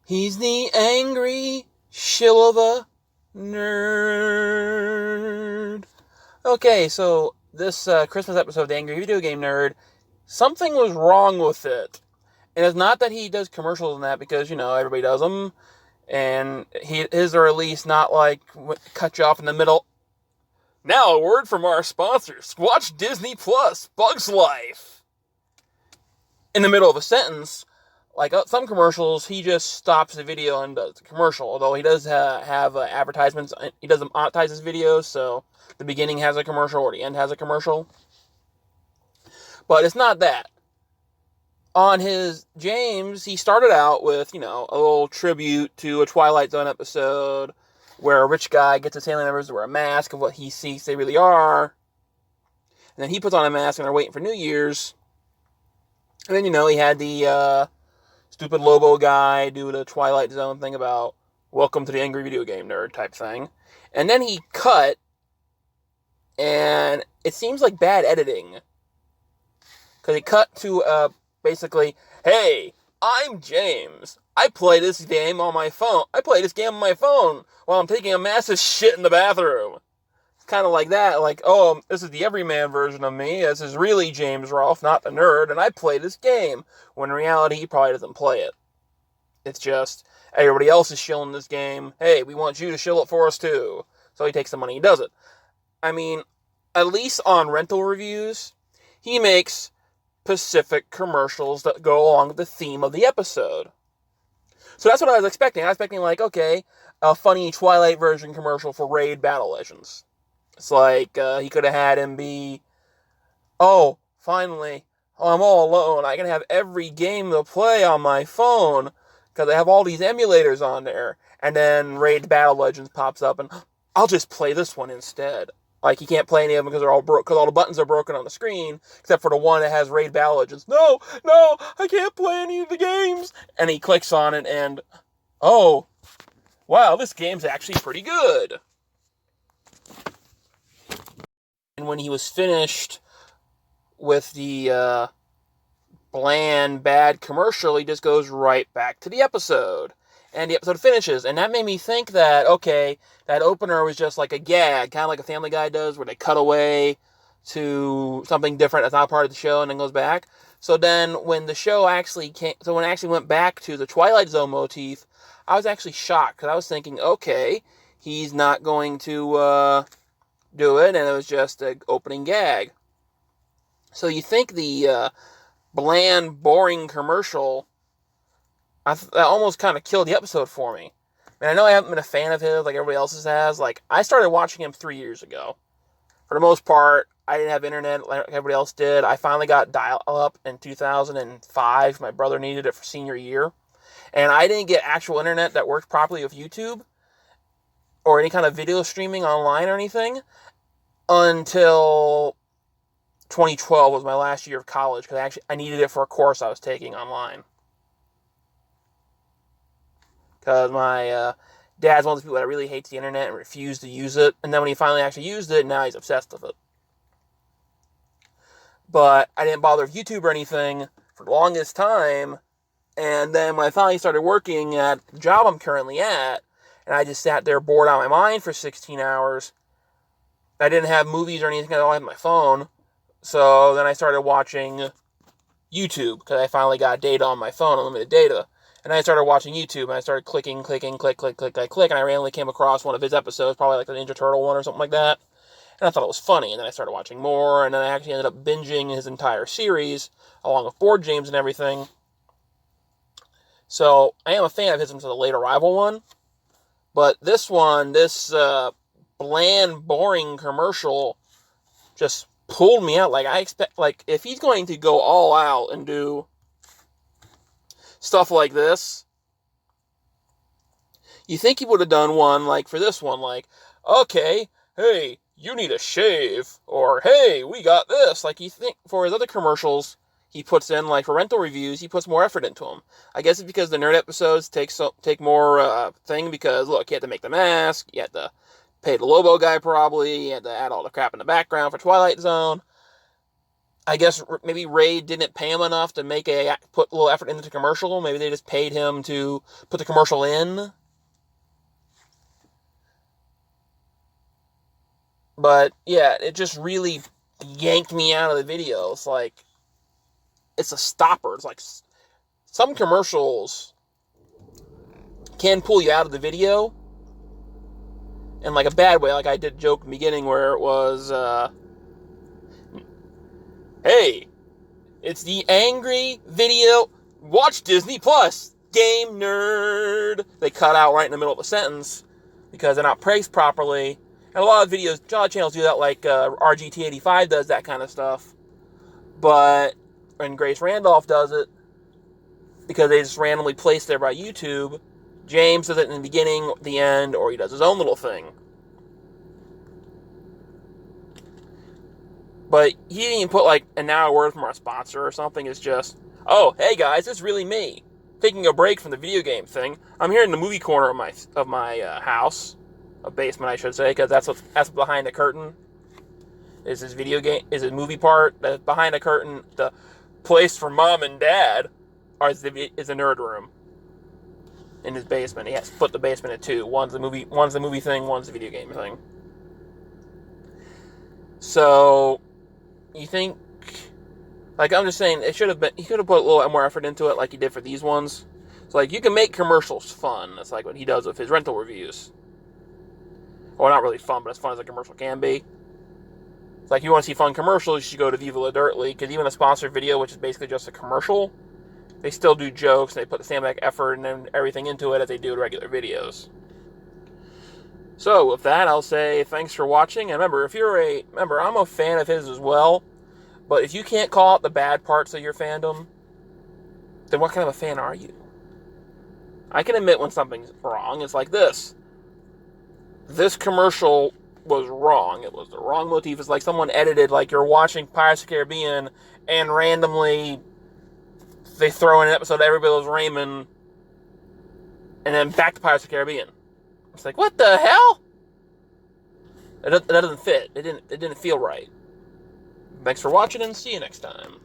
He's the angry shill of a nerd. Okay, so this Christmas episode of the Angry Video Game Nerd, something was wrong with it. And it's not that he does commercials and that, because, everybody does them. And his are at least not like cut you off in the middle. Now a word from our sponsors. Watch Disney Plus, Bug's Life. In the middle of a sentence. Like some commercials, he just stops the video and does the commercial. Although he does have advertisements. He doesn't monetize his videos, so the beginning has a commercial or the end has a commercial. But it's not that. On his James, he started out with, a little tribute to a Twilight Zone episode where a rich guy gets his family members to wear a mask of what he sees they really are. And then he puts on a mask and they're waiting for New Year's. And then, he had the stupid Lobo guy do the Twilight Zone thing about welcome to the Angry Video Game Nerd type thing. And then he cut, and it seems like bad editing. Because he cut to basically, hey, I'm James. I play this game on my phone. While I'm taking a massive shit in the bathroom. It's kind of like that. Like, oh, this is the everyman version of me. This is really James Rolfe, not the nerd. And I play this game. When in reality, he probably doesn't play it. It's just, everybody else is shilling this game. Hey, we want you to shill it for us too. So he takes the money, he does it. I mean, at least on rental reviews, he makes specific commercials that go along with the theme of the episode. So that's what I was expecting. I was expecting, like, okay, a funny Twilight version commercial for Raid Battle Legends. It's like, he could have had him be, oh, finally, I'm all alone. I can have every game to play on my phone, because I have all these emulators on there. And then Raid Battle Legends pops up, and I'll just play this one instead. Like, he can't play any of them because they're all broke, because all the buttons are broken on the screen, except for the one that has Raid Battle Legends. No, I can't play any of the games. And he clicks on it, and, oh, wow, this game's actually pretty good. And when he was finished with the bland, bad commercial, he just goes right back to the episode. And the episode finishes. And that made me think that, okay, that opener was just like a gag, kind of like a Family Guy does, where they cut away to something different that's not part of the show and then goes back. So then when the show actually when it actually went back to the Twilight Zone motif, I was actually shocked, because I was thinking, okay, he's not going to do it, and it was just an opening gag. So you think the bland, boring commercial, that almost kind of killed the episode for me. And I know I haven't been a fan of his like everybody else has. Like, I started watching him 3 years ago. For the most part, I didn't have internet like everybody else did. I finally got dial-up in 2005. My brother needed it for senior year. And I didn't get actual internet that worked properly with YouTube or any kind of video streaming online or anything until 2012 was my last year of college, because I needed it for a course I was taking online. Because my dad's one of those people that really hates the internet and refused to use it. And then when he finally actually used it, now he's obsessed with it. But I didn't bother with YouTube or anything for the longest time. And then when I finally started working at the job I'm currently at, and I just sat there bored out of my mind for 16 hours, I didn't have movies or anything. I all had my phone. So then I started watching YouTube, because I finally got data on my phone, unlimited data. And I started watching YouTube, and I started clicking, click, and I randomly came across one of his episodes, probably like the Ninja Turtle one or something like that. And I thought it was funny, and then I started watching more, and then I actually ended up binging his entire series, along with board games and everything. So I am a fan of his until the Late Arrival one. But this one, this bland, boring commercial just pulled me out. Like, I expect, like, if he's going to go all out and do stuff like this, you think he would have done one, like, for this one, like, okay, hey, you need a shave, or, hey, we got this. Like, you think, for his other commercials he puts in, like, for rental reviews, he puts more effort into them. I guess it's because the nerd episodes take more thing, because, look, you had to make the mask, you had to pay the Lobo guy probably, you had to add all the crap in the background for Twilight Zone. I guess maybe Ray didn't pay him enough to put a little effort into the commercial. Maybe they just paid him to put the commercial in. But yeah, it just really yanked me out of the video. It's like, it's a stopper. It's like some commercials can pull you out of the video in like a bad way. Like I did a joke in the beginning where it was, hey, it's the angry video. Watch Disney Plus, game nerd. They cut out right in the middle of the sentence because they're not praised properly. And a lot of channels do that, like RGT85 does that kind of stuff. But when Grace Randolph does it, because they just randomly placed there by YouTube, James does it in the beginning, the end, or he does his own little thing. But he didn't even put like an hour word from our sponsor or something. It's just, oh, hey guys, it's really me taking a break from the video game thing. I'm here in the movie corner of my house, a basement, I should say, because that's behind the curtain. Is his movie part that's behind the curtain? The place for mom and dad is the nerd room in his basement. He has split the basement in two. One's the movie thing. One's the video game thing. So you think, like I'm just saying, he could have put a little more effort into it, like he did for these ones. So like you can make commercials fun. That's like what he does with his rental reviews. Well, not really fun, but as fun as a commercial can be. It's like, you want to see fun commercials, you should go to Viva La Dirtly, because even a sponsored video, which is basically just a commercial, they still do jokes, and they put the same like effort and everything into it as they do in regular videos. So, with that, I'll say thanks for watching, and remember, I'm a fan of his as well, but if you can't call out the bad parts of your fandom, then what kind of a fan are you? I can admit when something's wrong. It's like this. This commercial was wrong. It was the wrong motif. It's like someone edited, like you're watching Pirates of the Caribbean, and randomly they throw in an episode of Everybody Loves Raymond, and then back to Pirates of the Caribbean. It's like, what the hell? That doesn't fit. It didn't feel right. Thanks for watching, and see you next time.